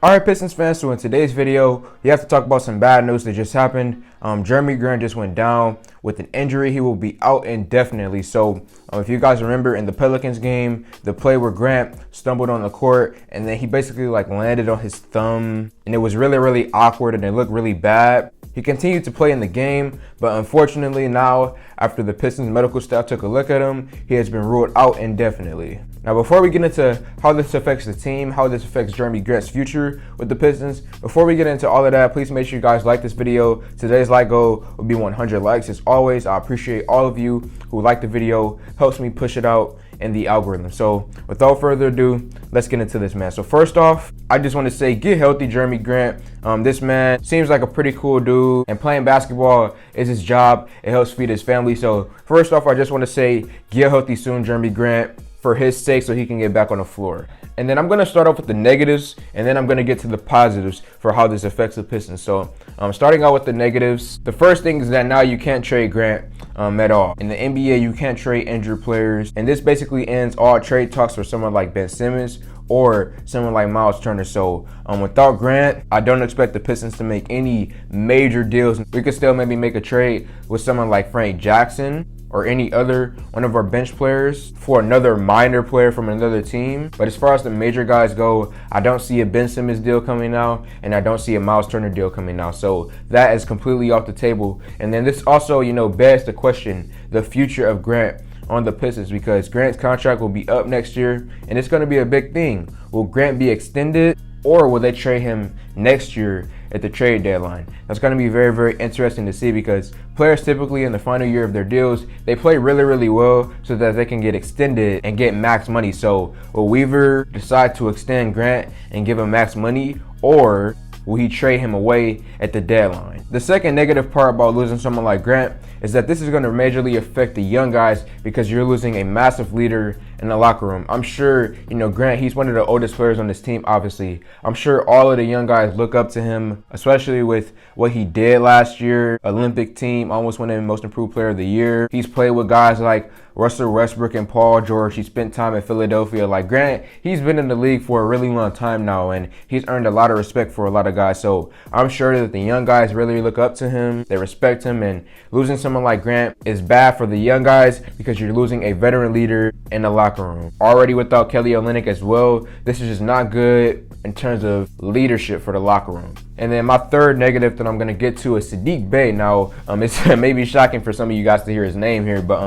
Alright, Pistons fans, so in today's video, you have to talk about some bad news that just happened. Jerami Grant just went down with an injury. He will be out indefinitely. So if you guys remember in the Pelicans game, the play where Grant stumbled on the court and then he basically landed on his thumb and it was really awkward and it looked really bad. He continued to play in the game, but unfortunately now, after the Pistons medical staff took a look at him, he has been ruled out indefinitely. Now, before we get into how this affects the team, how this affects Jerami Grant's future with the Pistons, before we get into all of that, please make sure you guys like this video. Today's like goal will be 100 likes. As always, I appreciate all of you who like the video. Helps me push it out in the algorithm. So without further ado, let's get into this, man. So first off, I just want to say, get healthy, Jerami Grant. This man seems like a pretty cool dude, and playing basketball is his job. It helps feed his family. So first off, I just want to say, get healthy soon, Jerami Grant, for his sake, so he can get back on the floor. And then I'm going to start off with the negatives, and then I'm going to get to the positives for how this affects the Pistons. So starting out with the negatives, the first thing is that now you can't trade Grant at all. In the NBA, you can't trade injured players, and this basically ends all trade talks for someone like Ben Simmons or someone like Miles Turner. So without Grant, I don't expect the Pistons to make any major deals. We could still maybe make a trade with someone like Frank Jackson or any other one of our bench players for another minor player from another team. But as far as the major guys go, I don't see a Ben Simmons deal coming out, and I don't see a Miles Turner deal coming out. So that is completely off the table. And then this also, begs the question, the future of Grant on the Pistons, because Grant's contract will be up next year, and it's going to be a big thing. Will Grant be extended, or will they trade him next year at the trade deadline? That's going to be very interesting to see, because players typically in the final year of their deals, they play really well so that they can get extended and get max money. So will Weaver decide to extend Grant and give him max money, or will he trade him away at the deadline? The second negative part about losing someone like Grant is that this is going to majorly affect the young guys, because you're losing a massive leader in the locker room. I'm sure, Grant, he's one of the oldest players on this team, obviously. I'm sure all of the young guys look up to him, especially with what he did last year. Olympic team, almost winning Most Improved Player of the Year. He's played with guys like Russell Westbrook and Paul George. He spent time in Philadelphia. Like Grant, he's been in the league for a really long time now, and he's earned a lot of respect for a lot of guys. So I'm sure that the young guys really look up to him. They respect him, and losing someone like Grant is bad for the young guys, because you're losing a veteran leader in the locker room. Already without Kelly Olynyk as well, this is just not good in terms of leadership for the locker room. And then my third negative that I'm going to get to is Saddiq Bey. Now, it's maybe shocking for some of you guys to hear his name here, but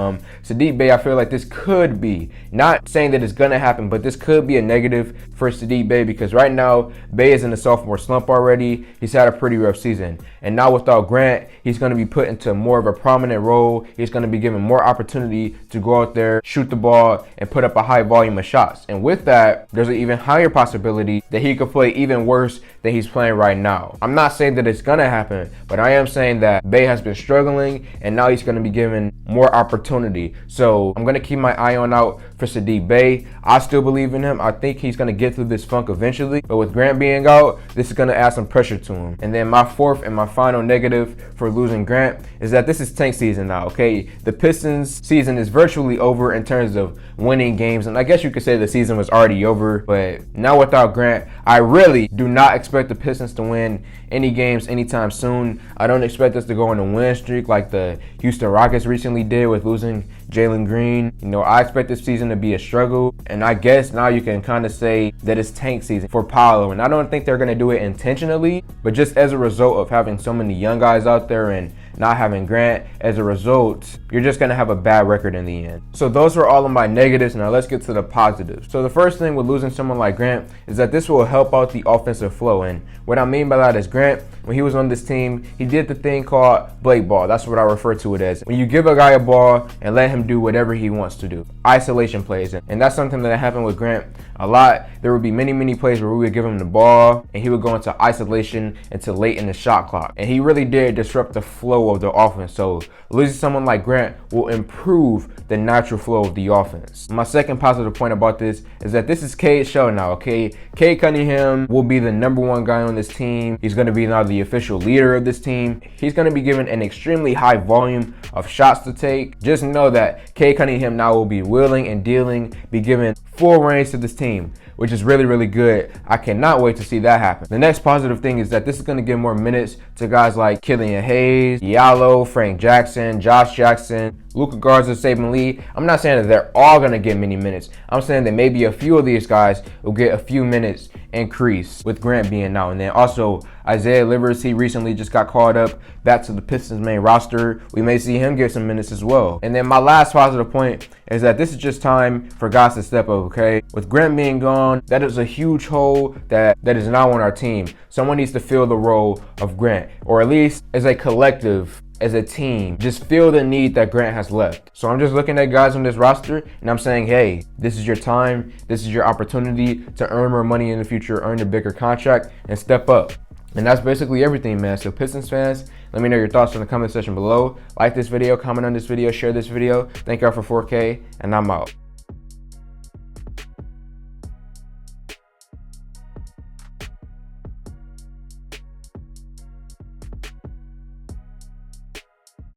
Saddiq Bey, I feel like this could be, not saying that it's going to happen, but this could be a negative for Saddiq Bey, because right now, Bey is in a sophomore slump already. He's had a pretty rough season. And now without Grant, he's going to be put into more of a prominent role. He's going to be given more opportunity to go out there, shoot the ball, and put up a high volume of shots. And with that, there's an even higher possibility that he could play even worse than he's playing right now. I'm not saying that it's going to happen, but I am saying that Bey has been struggling, and now he's going to be given more opportunity. So I'm going to keep my eye on out for Saddiq Bey. I still believe in him. I think he's going to get through this funk eventually. But with Grant being out, this is going to add some pressure to him. And then my fourth and my final negative for losing Grant is that this is tank season now, okay? The Pistons season is virtually over in terms of winning games. And I guess you could say the season was already over. But now without Grant, I really do not expect the Pistons to win any games anytime soon. I don't expect us to go on a win streak like the Houston Rockets recently did with losing Jalen Green. I expect this season to be a struggle, and I guess now you can kind of say that it's tank season for Paolo. And I don't think they're going to do it intentionally, but just as a result of having so many young guys out there and not having Grant, as a result, you're just going to have a bad record in the end. So those are all of my negatives. Now let's get to the positives. So the first thing with losing someone like Grant is that this will help out the offensive flow. And what I mean by that is Grant, when he was on this team, he did the thing called Blake ball. That's what I refer to it as. When you give a guy a ball and let him do whatever he wants to do. Isolation plays. And that's something that happened with Grant a lot. There would be many plays where we would give him the ball and he would go into isolation until late in the shot clock. And he really did disrupt the flow of the offense. So losing someone like Grant will improve the natural flow of the offense. My second positive point about this is that this is Cade's show now, okay? Cade Cunningham will be the #1 guy on this team. He's going to be now the official leader of this team. He's going to be given an extremely high volume of shots to take. Just know that Cade Cunningham now will be willing and dealing, be given full reins to this team, which is really, really good. I cannot wait to see that happen. The next positive thing is that this is going to give more minutes to guys like Killian Hayes, Diallo, Frank Jackson, Josh Jackson, Luka Garza, Saban Lee. I'm not saying that they're all going to get many minutes. I'm saying that maybe a few of these guys will get a few minutes increase with Grant being out. And then also Isaiah Livers, he recently just got called up back to the Pistons main roster. We may see him get some minutes as well. And then my last positive point is that this is just time for guys to step up, okay? With Grant being gone, that is a huge hole that is now on our team. Someone needs to fill the role of Grant, or at least as a collective, as a team, just feel the need that Grant has left. So I'm just looking at guys on this roster and I'm saying, hey, this is your time. This is your opportunity to earn more money in the future, earn a bigger contract, and step up. And that's basically everything, man. So Pistons fans, let me know your thoughts in the comment section below. Like this video, comment on this video, share this video. Thank y'all for 4K, and I'm out.